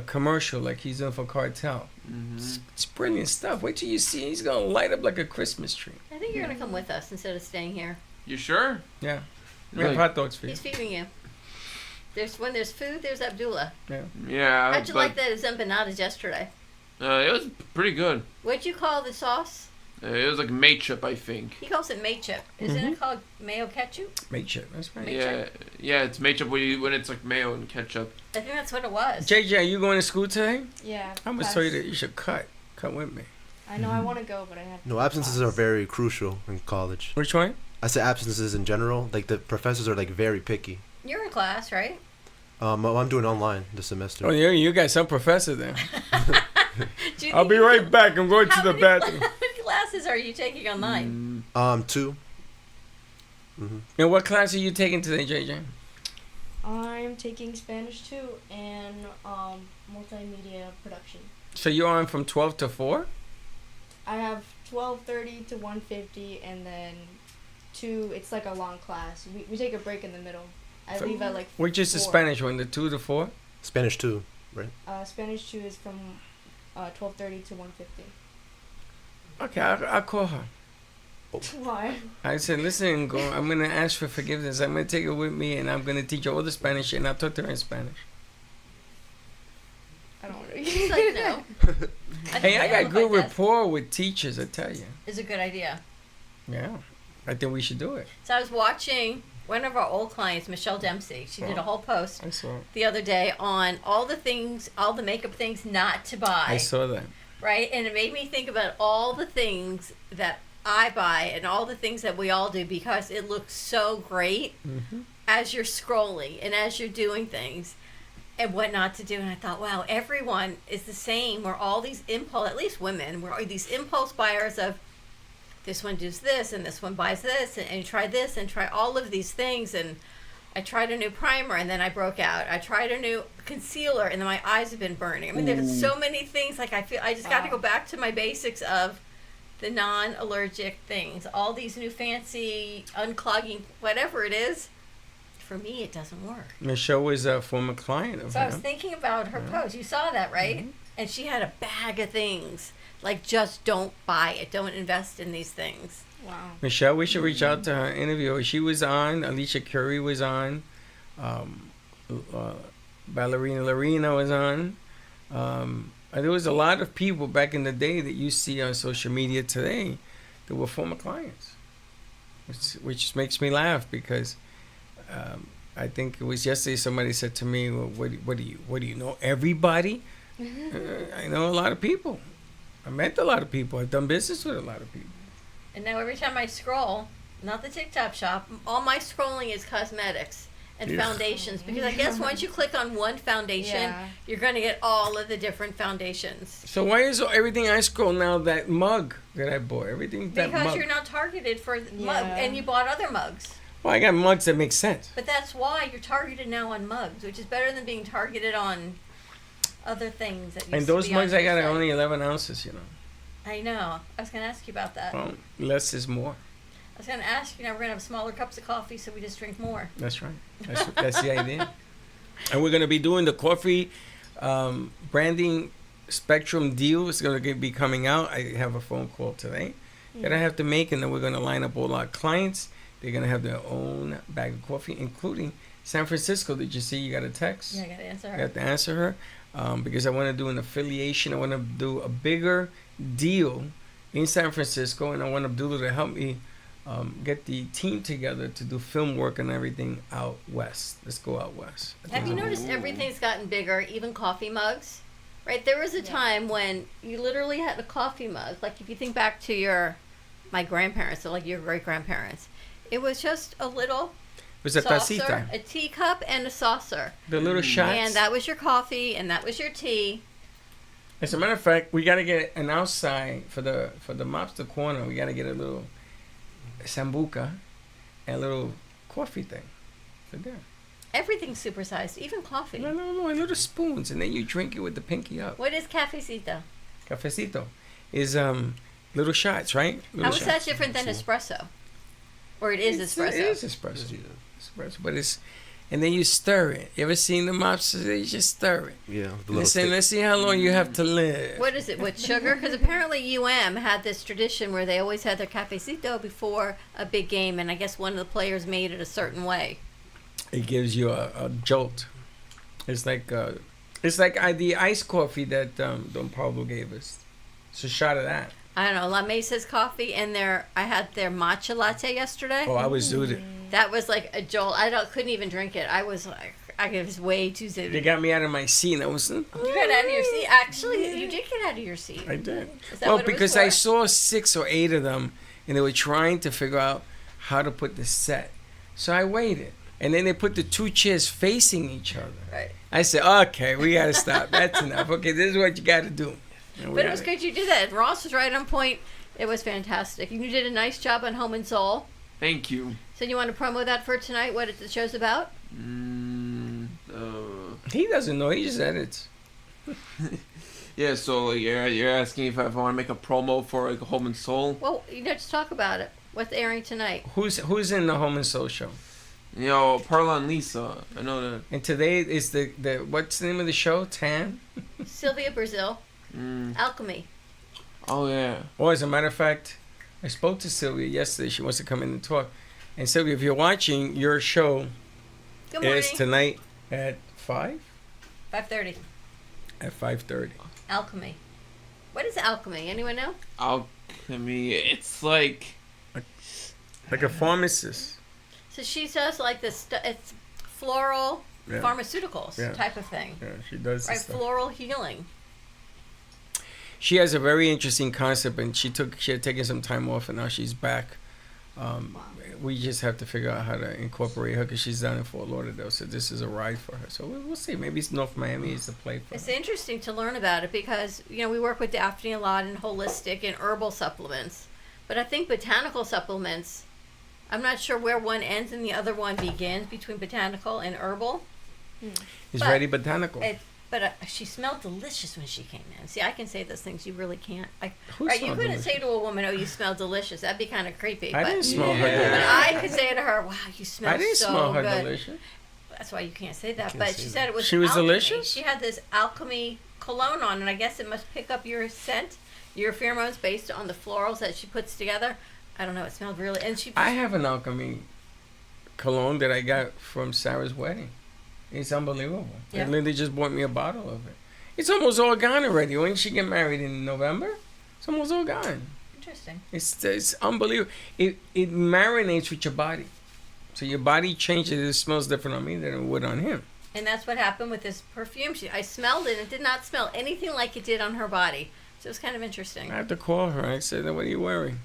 commercial like he's in for Cartel, it's brilliant stuff. Wait till you see. He's going to light up like a Christmas tree. I think you're going to come with us instead of staying here. You sure? Yeah. We Really? have hot dogs for you. He's feeding you. When there's food, there's Abdullah. Yeah. Yeah. How'd you like those empanadas yesterday? It was pretty good. What'd you call the sauce? It was like matchup, I think. He calls it matchup. Isn't it called mayo ketchup? Matchup, that's right. Yeah, it's matchup when it's like mayo and ketchup. I think that's what it was. JJ, are you going to school today? Yeah. I'm gonna tell you that you should cut with me. I know I want to go, but I have. No, absences are very crucial in college. Which one? I say absences in general. Like the professors are like very picky. You're in class, right? I'm doing online this semester. Oh, yeah, you got some professor then. Do you I'll think be you- right back. I'm going to How the many bathroom. How many classes are you taking online? 2. And what class are you taking today, JJ? I'm taking Spanish 2 and multimedia production. So you're on from 12 to 4? I have 12:30 to 1:50, and then 2. It's like a long class. We take a break in the middle. I leave at like. Which is the 4. Spanish one, the 2 to 4? Spanish 2, right? Spanish 2 is from 12:30 to 1:50. Okay, I'll call her. Why? I said, listen, I'm going to ask for forgiveness. I'm going to take her with me, and I'm going to teach her all the Spanish, and I'll talk to her in Spanish. I don't want He's to. like, no. Hey, I got good rapport. rapport with teachers, I tell you. It's a good idea. Yeah, I think we should do it. So I was watching one of our old clients, Michelle Dempsey. She did a whole post I saw it. the other day on all the makeup things not to buy. I saw that. Right? And it made me think about all the things that I buy and all the things that we all do because it looks so great as you're scrolling and as you're doing things and what not to do. And I thought, wow, everyone is the same. We're all these impulse, at least women, we're these impulse buyers of this one does this and this one buys this and try this and try all of these things. And I tried a new primer and then I broke out. I tried a new concealer and then my eyes have been burning. I mean, there's so many things. Like I feel I just got to go back to my basics of the non-allergic things. All these new fancy unclogging, whatever it is. For me, it doesn't work. Michelle was a former client of So I was hers. thinking about her post. You saw that, right? And she had a bag of things. Like, just don't buy it. Don't invest in these things. Wow. Michelle, we should reach out to her, interview her. She was on. Alicia Curry was on. Ballerina Lorena was on. There was a lot of people back in the day that you see on social media today that were former clients, which makes me laugh because I think it was yesterday somebody said to me, well, what do you know everybody? I know a lot of people. I met a lot of people. I've done business with a lot of people. And now every time I scroll, not the TikTok shop, all my scrolling is cosmetics and foundations. Because I guess once you click on one foundation, you're going to get all of the different foundations. So why is everything I scroll now that mug that I bought? Everything that Because mug. you're not targeted for mug, and you bought other mugs. Well, I got mugs that make sense. But that's why you're targeted now on mugs, which is better than being targeted on other things that used And to those be on mugs I your got are site. only 11 ounces, you know. I know. I was going to ask you about that. Well, less is more. I was going to ask you, now we're going to have smaller cups of coffee, so we just drink more. That's right. That's the idea. And we're going to be doing the coffee branding spectrum deal. It's going to be coming out. I have a phone call today that I have to make, and then we're going to line up all our clients. They're going to have their own bag of coffee, including San Francisco. Did you see you got a text? Yeah, I got to answer I her. got to answer her because I want to do an affiliation. I want to do a bigger deal in San Francisco, and I want Abdullah to help me get the team together to do film work and everything out west. Let's go out west. Have you noticed everything's gotten bigger, even coffee mugs? Right? There was a time when you literally had a coffee mug. Like if you think back to my grandparents, or like your great-grandparents, it was just a little It was a saucer, tacita. a teacup, and a saucer. The little shots. And that was your coffee, and that was your tea. As a matter of fact, we got to get an outside for the mobster corner. We got to get a little sambuca and a little coffee thing for there. Everything's supersized, even coffee. No, little spoons, and then you drink it with the pinky up. What is cafecito? Cafecito is little shots, right? Little How is that different than espresso? Or it is espresso? It is espresso. Espresso, but and then you stir it. You ever seen the mobsters? They just stir it. Yeah. Let's see how long you have to live. What is it, with sugar? Because apparently UM had this tradition where they always had their cafecito before a big game, and I guess one of the players made it a certain way. It gives you a jolt. It's like the iced coffee that Don Pablo gave us. It's a shot of that. I don't know, La Mesa's coffee and I had their matcha latte yesterday. Oh, I was zooted. That was like a jolt. Couldn't even drink it. I was like, I was way too zooted. They got me out of my seat, and I was. You got out of your seat. Actually, you did get out of your seat. I did. Is that Well, what it was because for? I saw 6 or 8 of them, and they were trying to figure out how to put the set. So I waited, and then they put the 2 chairs facing each other. Right. I said, "Okay, we gotta stop. That's enough. Okay, this is what you got to do." But it was good you did that. Ross was right on point. It was fantastic. You did a nice job on Home and Soul. Thank you. So you want to promo that for tonight? What the show's about? He doesn't know. He just edits. Yeah, so like, you're asking if I want to make a promo for like Home and Soul. Well, just talk about it. What's airing tonight? Who's in the Home and Soul show? You know, Parla and Lisa. I know that. And today is the what's the name of the show? Tan? Sylvia Brazil. Alchemy. Oh yeah. Oh, as a matter of fact, I spoke to Sylvia yesterday. She wants to come in and talk. And Sylvia, if you're watching, your show Good morning. is tonight at 5? 5:30. At 5:30. Alchemy. What is alchemy? Anyone know? Alchemy. It's like Like a pharmacist. So she does like this. It's floral Yeah. pharmaceuticals Yeah. type of thing. Yeah, she does Right, this stuff. floral healing. She has a very interesting concept, and she had taken some time off, and now she's back. We just have to figure out how to incorporate her because she's down in Fort Lauderdale, so this is a ride for her. So we'll see. Maybe North Miami is the play for It's her. interesting to learn about it because we work with Daphne a lot in holistic and herbal supplements, but I think botanical supplements. I'm not sure where one ends and the other one begins between botanical and herbal. It's but very botanical. But she smelled delicious when she came in. See, I can say those things. You really can't. Who You smelled couldn't delicious? say to a woman, "Oh, you smell delicious." That'd be kind of creepy. I but, didn't smell her But delicious. I could say to her, "Wow, you smell I didn't so smell her good." delicious. That's why you can't say that. Can't But say she that. said it was. She was alchemy. delicious? She had this alchemy cologne on, and I guess it must pick up your scent, your pheromones based on the florals that she puts together. I don't know. It smelled really. And she. I have an alchemy cologne that I got from Sarah's wedding. It's unbelievable. Yeah. And Linda just bought me a bottle of it. It's almost all gone already. When she get married in November, it's almost all gone. Interesting. It's unbelievable. It marinates with your body. So your body changes. It smells different on me than it would on him. And that's what happened with this perfume. I smelled it. It did not smell anything like it did on her body. So it was kind of interesting. I have to call her. I said, "What are you wearing?"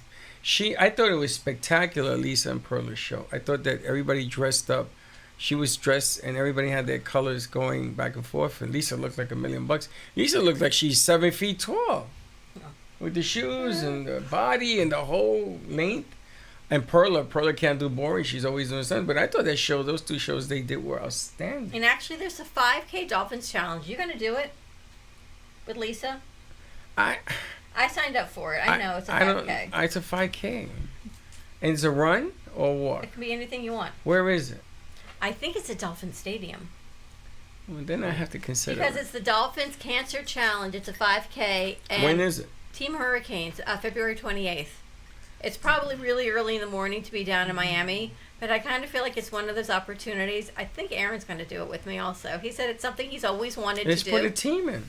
I thought it was spectacular, Lisa and Perla's show. I thought that everybody dressed up. She was dressed, and everybody had their colors going back and forth. And Lisa looked like $1,000,000. Lisa looked like she's 7 feet tall, with the shoes and the body and the whole length. And Perla can't do boring. She's always doing something. But I thought those 2 shows they did were outstanding. And actually, there's a 5K Dolphins Challenge. You going to do it with Lisa? I signed up for it. I know it's a 5K. It's a 5K. And it's a run or walk? It can be anything you want. Where is it? I think it's a Dolphin Stadium. Well, then I have to consider Because it. it's the Dolphins Cancer Challenge. It's a 5K. And When is it? Team Hurricanes, February 28th. It's probably really early in the morning to be down in Miami, but I kind of feel like it's one of those opportunities. I think Aaron's going to do it with me also. He said it's something he's always wanted Let's to put do. a team in.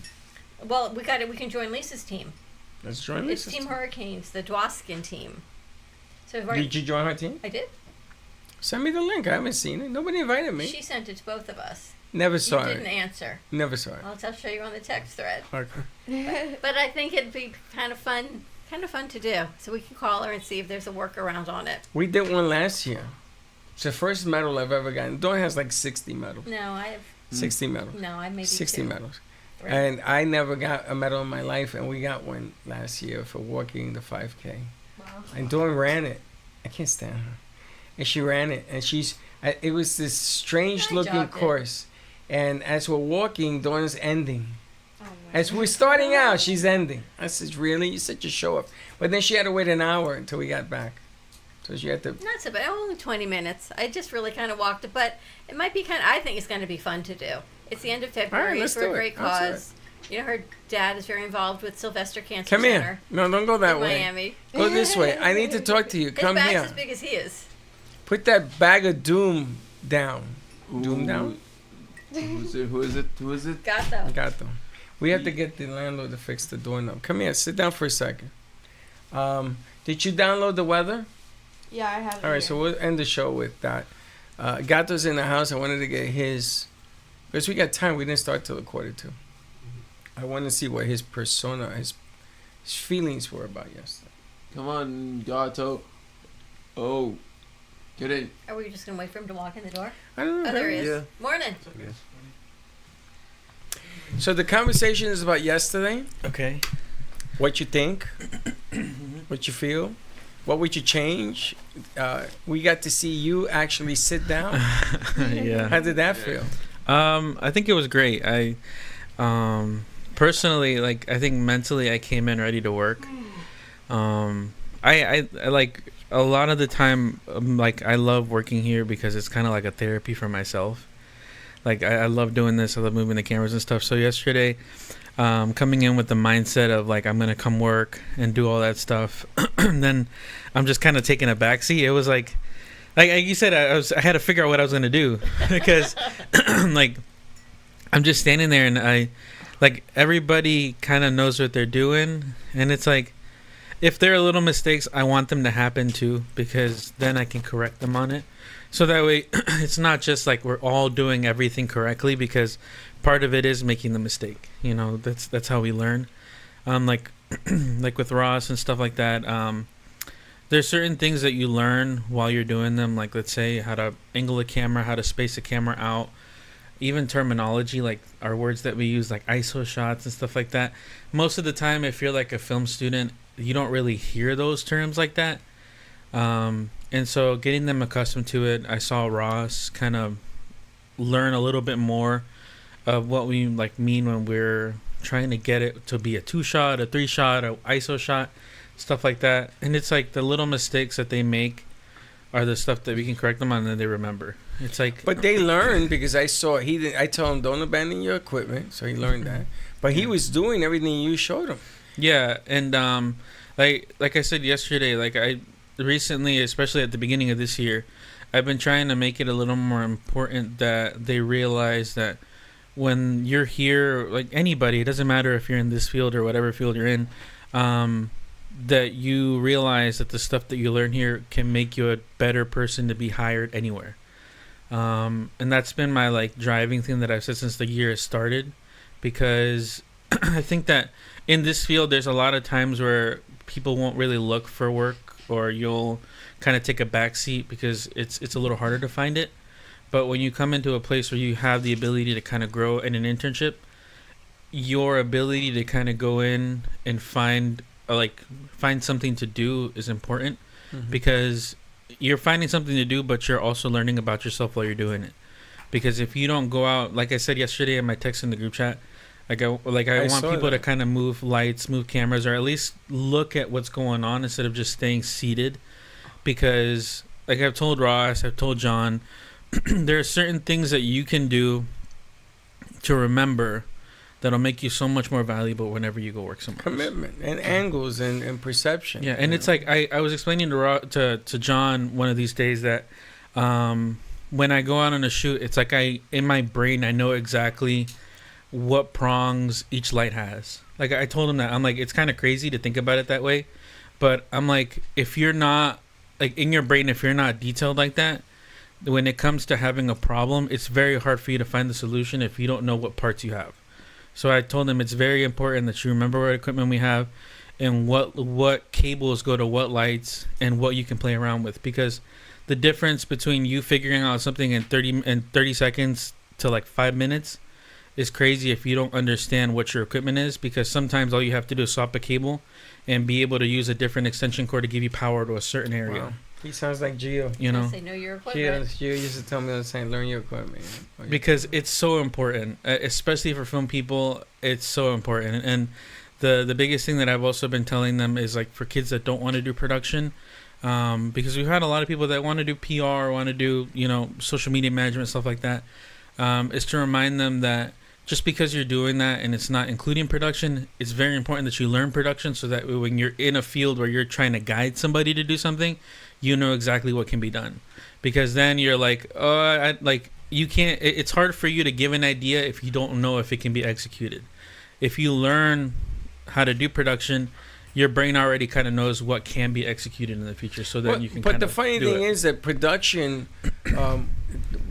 Well, we can join Lisa's team. Let's join It's Lisa's Team team. Hurricanes, the Dwoskin team. So Did you join her team? I did. Send me the link. I haven't seen it. Nobody invited me. She sent it to both of us. Never You saw didn't it. answer. Never saw it. I'll show you on the text thread. Okay. But I think it'd be kind of fun to do. So we can call her and see if there's a workaround on it. We did one last year. It's the first medal I've ever gotten. Dawn has like 60 medals. No, I have. 60 medals. No, I maybe 60 2. medals. Right. And I never got a medal in my life, and we got one last year for walking the 5K. Wow. And Dawn ran it. I can't stand her. And she ran it, and it was this strange looking jogged it. course. And as we're walking, Dawn's ending. Oh my As we're starting out, she's ending. I said, "Really? You're such a show off." But then she had to wait an hour until we got back. So she had to. Not so bad. Only 20 minutes. I just really kind of walked it, but it might be I think it's going to be fun to do. It's the end of February. All right, It's let's for a do it. great Let's do cause. Her dad is very involved with Sylvester Cancer Come Center here. No, don't go that in way. Miami. Go this way. I need to talk to you. His Come back's here. as big as he is. Put that bag of doom down. Doom down? Who is it? Got them. Got them. We have to get the landlord to fix the doorknob. Come here. Sit down for a second. Did you download the weather? Yeah, I have. All right, so we'll end the show with that. Gato's in the house. I wanted to get his, because we got time. We didn't start till 1:45. I want to see what his persona, his feelings were about yesterday. Come on, Gato. Oh, get in. Are we just gonna wait for him to walk in the door? I don't know. Oh, there he is. Yeah. Morning. So the conversation is about yesterday. Okay. What you think, what you feel, what would you change? We got to see you actually sit down. Yeah. How did that feel? I think it was great. I personally, like, I think mentally I came in ready to work. I like a lot of the time, like, I love working here because it's kind of like a therapy for myself. Like, I love doing this. I love moving the cameras and stuff. So yesterday, coming in with the mindset of, like, I'm going to come work and do all that stuff. And then I'm just kind of taking a backseat. It was like you said, I had to figure out what I was going to do because, like, I'm just standing there and like, everybody kind of knows what they're doing. And it's like, if there are little mistakes, I want them to happen too, because then I can correct them on it. So that way, it's not just like we're all doing everything correctly, because part of it is making the mistake. You know, that's how we learn. Like like with Ross and stuff like that. There's certain things that you learn while you're doing them. Like, let's say how to angle a camera, how to space a camera out, even terminology, like our words that we use, like ISO shots and stuff like that. Most of the time, if you're like a film student, you don't really hear those terms like that. And so getting them accustomed to it, I saw Ross kind of learn a little bit more of what we like mean when we're trying to get it to be a 2-shot, a 3-shot, a ISO shot, stuff like that. And it's like the little mistakes that they make are the stuff that we can correct them on and then they remember. It's like, but they learned, because I saw I told him don't abandon your equipment, so he learned that. But he was doing everything you showed him. Yeah, and like I said yesterday, like I recently, especially at the beginning of this year, I've been trying to make it a little more important that they realize that when you're here, like anybody, it doesn't matter if you're in this field or whatever field you're in, that you realize that the stuff that you learn here can make you a better person to be hired anywhere. And that's been my like driving thing that I've said since the year has started, because I think that in this field there's a lot of times where people won't really look for work, or you'll kind of take a back seat because it's a little harder to find it. But when you come into a place where you have the ability to kind of grow in an internship, your ability to kind of go in and find something to do is important, because you're finding something to do, but you're also learning about yourself while you're doing it. Because if you don't go out, like I said yesterday in my text in the group chat, I want people to kind of move lights, move cameras, or at least look at what's going on instead of just staying seated. Because like I've told Ross, I've told John, there are certain things that you can do to remember that'll make you so much more valuable whenever you go work somewhere. Commitment and angles and perception. Yeah, and it's like I was explaining to John one of these days that when I go out on a shoot, it's like in my brain I know exactly what prongs each light has. Like I told him that, I'm like, it's kind of crazy to think about it that way, but I'm like, if you're not like in your brain, if you're not detailed like that, when it comes to having a problem, it's very hard for you to find the solution if you don't know what parts you have. So I told him it's very important that you remember what equipment we have and what cables go to what lights and what you can play around with, because the difference between you figuring out something in 30 seconds to like 5 minutes is crazy if you don't understand what your equipment is, because sometimes all you have to do is swap a cable and be able to use a different extension cord to give you power to a certain area. Wow. He sounds like Gio. You know, Say know your equipment. Gio used to tell me all the time, learn your equipment. Because it's so important, especially for film people. It's so important. And the biggest thing that I've also been telling them is like for kids that don't want to do production, because we've had a lot of people that want to do PR, want to do, you know, social media management, stuff like that, is to remind them that just because you're doing that and it's not including production, it's very important that you learn production, so that when you're in a field where you're trying to guide somebody to do something, you know exactly what can be done. Because then you're like, you can't, it's hard for you to give an idea if you don't know if it can be executed. If you learn how to do production, your brain already kind of knows what can be executed in the future, so that you can. But the funny thing is that production,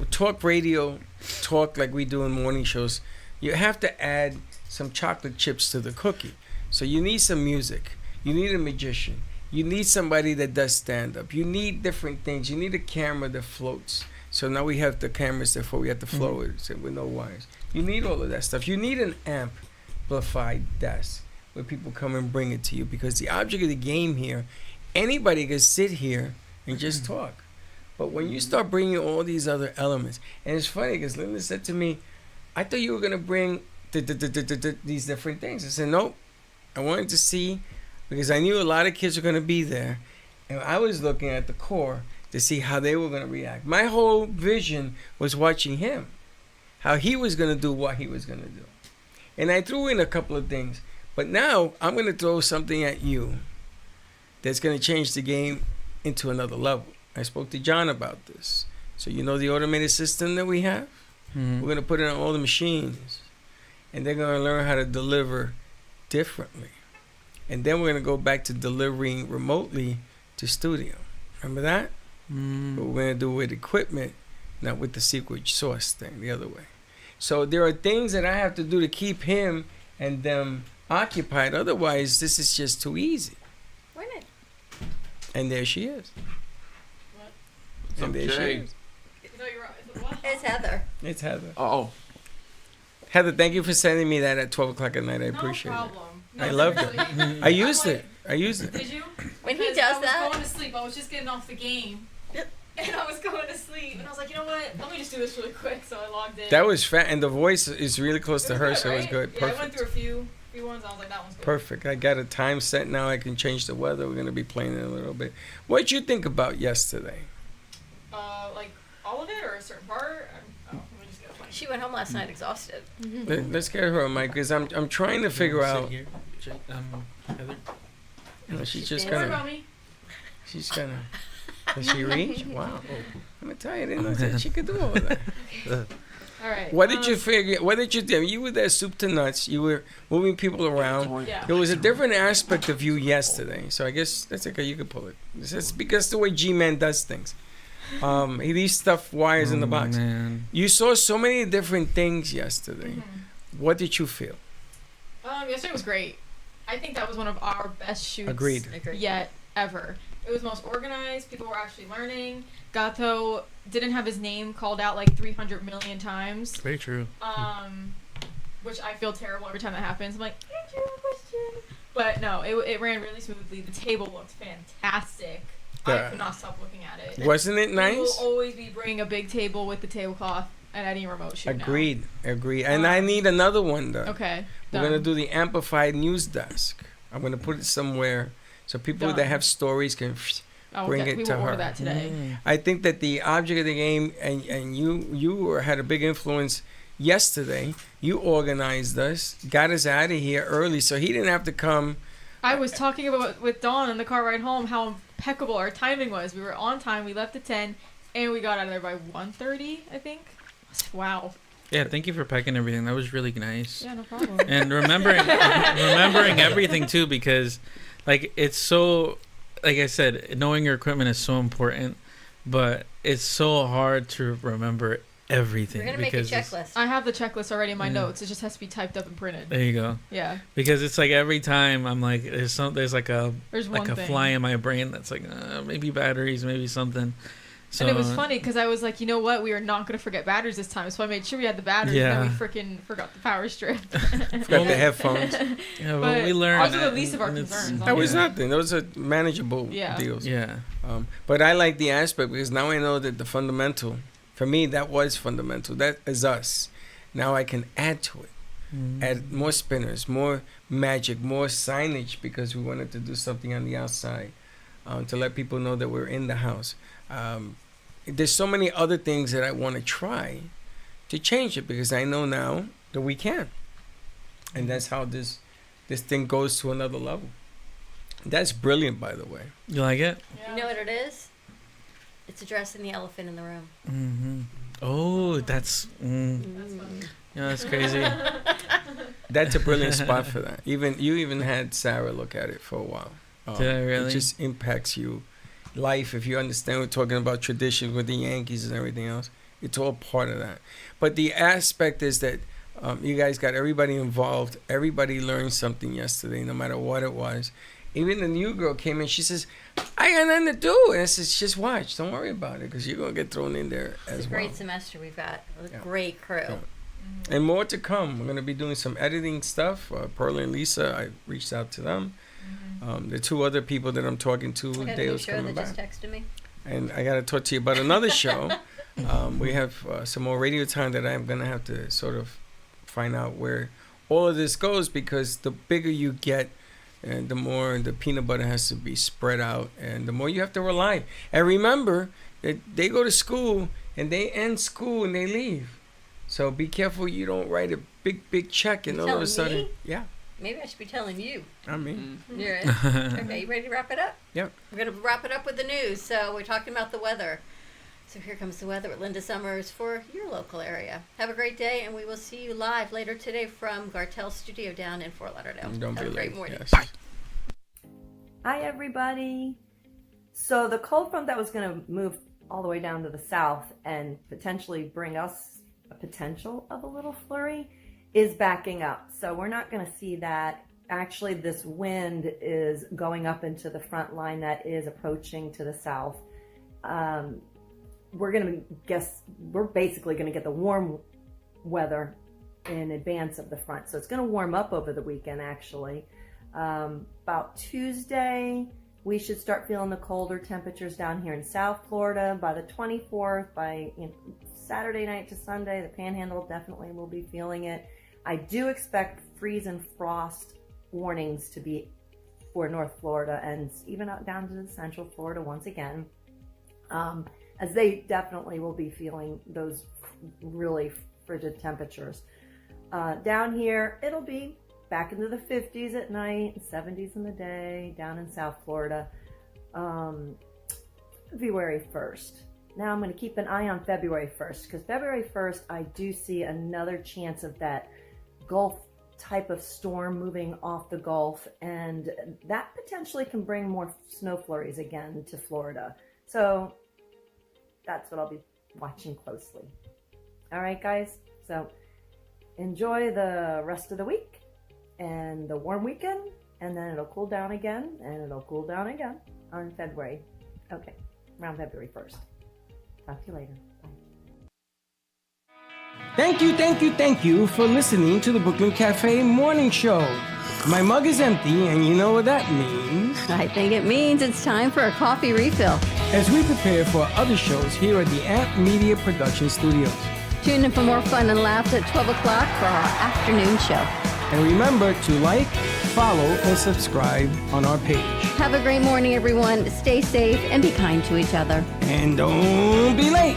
talk radio, talk like we do in morning shows, you have to add some chocolate chips to the cookie. So you need some music. You need a magician. You need somebody that does stand-up. You need different things. You need a camera that floats. So now we have the cameras, therefore we have to flow it with no wires. You need all of that stuff. You need an amplified desk where people come and bring it to you, because the object of the game here, anybody can sit here and just talk. But when you start bringing all these other elements, and it's funny because Linda said to me, I thought you were going to bring these different things. I said, nope. I wanted to see, because I knew a lot of kids were going to be there, and I was looking at the core to see how they were going to react. My whole vision was watching him, how he was going to do what he was going to do. And I threw in a couple of things, but now I'm going to throw something at you that's going to change the game into another level. I spoke to John about this. So you know the automated system that we have? We're going to put it on all the machines, and they're going to learn how to deliver differently. And then we're going to go back to delivering remotely to studio. Remember that? But we're going to do it with equipment, not with the secret sauce thing, the other way. So there are things that I have to do to keep him and them occupied. Otherwise, this is just too easy. Win it. And there she is. What? And there she is. No, you're right. What? It's Heather. It's Heather. Oh. Heather, thank you for sending me that at 12 o'clock at night. I appreciate it. I loved it. I used it. Did you? When he Because does I that. was going to sleep. I was just getting off the game. And I was going to sleep. And I was like, you know what? Let me just do this really quick. So I logged in. That was fat, and the voice is really close to her, good, so it was right? good. Yeah, Perfect. I went through a few ones. I was like, that one's good. Perfect. I got a time set now. I can change the weather. We're going to be playing it a little bit. What did you think about yesterday? Like all of it or a certain part? Let me just get a mic. She went home last night exhausted. Let's get her a mic, because I'm trying to figure out. Heather. You know, she's just Don't Don't worry gonna. about me. She's gonna. Does she reach? Wow. I'm gonna tell you, I didn't know that she could do all of that. All right. What did you figure? What did you do? You were there, soup to nuts. You were moving people around. Yeah. There was a different aspect of you yesterday, so I guess that's okay. You could pull it. It's because the way G-Man does things. He leaves stuff wires in the box. Man. You saw so many different things yesterday. What did you feel? Yesterday was great. I think that was one of our best shoots Agreed. yet ever. It was most organized. People were actually learning. Gato didn't have his name called out like 300 million times. Very true. Which I feel terrible every time that happens. I'm like, answer a question. But no, it ran really smoothly. The table looked fantastic. I could not stop looking at it. Wasn't it nice? We will always be bringing a big table with the tablecloth and any remote shoot. Agreed. And I need another one done. Okay. We're Done. gonna do the amplified news desk. I'm gonna put it somewhere so people that Done. have stories can Oh, bring okay. it We to will order her. that today. I think that the object of the game, and you had a big influence yesterday. You organized us, got us out of here early, so he didn't have to come. I was talking about with Dawn in the car ride home how impeccable our timing was. We were on time. We left at 10, and we got out of there by 1:30, I think. I was like, wow. Yeah, thank you for packing everything. That was really nice. Yeah, no problem. And remembering everything too, because like it's so, like I said, knowing your equipment is so important, but it's so hard to remember everything. We're gonna make a because checklist. I have the checklist already in my Yeah. notes. It just has to be typed up and printed. There you go. Yeah. Because it's like every time I'm like, there's like a There's one thing. fly in my brain that's like maybe batteries, maybe something. So, And it was funny because I was like, you know what? We are not going to forget batteries this time. So I made sure we had the batteries. Yeah. And then we freaking forgot the power strip. Forgot the headphones. Yeah, but we learned. also the least of our and it's- concerns. That was honestly. nothing. Those are manageable Yeah. deals. Yeah. But I like the aspect because now I know that the fundamental, for me, that was fundamental. That is us. Now I can add to it. Add more spinners, more magic, more signage because we wanted to do something on the outside to let people know that we're in the house. There's so many other things that I want to try to change it because I know now that we can. And that's how this thing goes to another level. That's brilliant, by the way. You like it? You know what it is? It's addressing the elephant in the room. Mm-hmm. Oh, that's. That's funny. Yeah, that's crazy. That's a brilliant spot for that. You even had Sarah look at it for a while. Did I really? It just impacts you. Life, if you understand, we're talking about tradition with the Yankees and everything else. It's all part of that. But the aspect is that you guys got everybody involved. Everybody learned something yesterday, no matter what it was. Even the new girl came in. She says, I got nothing to do. And I says, just watch. Don't worry about it because you're going to get thrown in there as well. It's a great semester we've got. A great crew. Yeah. And more to come. We're going to be doing some editing stuff. Pearl and Lisa, I reached out to them. The two other people that I'm talking to, Dale's coming back. Just texted me. And I got to talk to you about another show. We have some more radio time that I'm going to have to sort of find out where all of this goes, because the bigger you get, and the more the peanut butter has to be spread out, and the more you have to rely. And remember that they go to school and they end school and they leave. So be careful you don't write a big check and all of a sudden, me? yeah. Maybe I should be telling you. I mean, Yeah. Okay, you ready to wrap it up? Yep. We're going to wrap it up with the news. So we're talking about the weather. So here comes the weather with Linda Summers for your local area. Have a great day, and we will see you live later today from Gartell's studio down in Fort Lauderdale. Don't Have be a great late. morning. Yes. Bye. Hi, everybody. So the cold front that was going to move all the way down to the south and potentially bring us a potential of a little flurry is backing up. So we're not going to see that. Actually, this wind is going up into the front line that is approaching to the south. We're basically going to get the warm weather in advance of the front. So it's going to warm up over the weekend, actually. About Tuesday, we should start feeling the colder temperatures down here in South Florida. By the 24th, by Saturday night to Sunday, the Panhandle definitely will be feeling it. I do expect freeze and frost warnings to be for North Florida and even out down to Central Florida once again, as they definitely will be feeling those really frigid temperatures. Down here, it'll be back into the 50s at night, 70s in the day, down in South Florida, February 1st. Now I'm going to keep an eye on February 1st, because February 1st, I do see another chance of that Gulf type of storm moving off the Gulf, and that potentially can bring more snow flurries again to Florida. So that's what I'll be watching closely. All right, guys. So enjoy the rest of the week and the warm weekend, and then it'll cool down again, and it'll cool down again on February. Okay, around February 1st. Talk to you later. Bye. Thank you for listening to the Brooklyn Cafe Morning Show. My mug is empty, and you know what that means. I think it means it's time for a coffee refill. As we prepare for other shows here at the Amp Media Production Studios. Tune in for more fun and laughs at 12 o'clock for our afternoon show. And remember to like, follow, and subscribe on our page. Have a great morning, everyone. Stay safe and be kind to each other. And don't be late.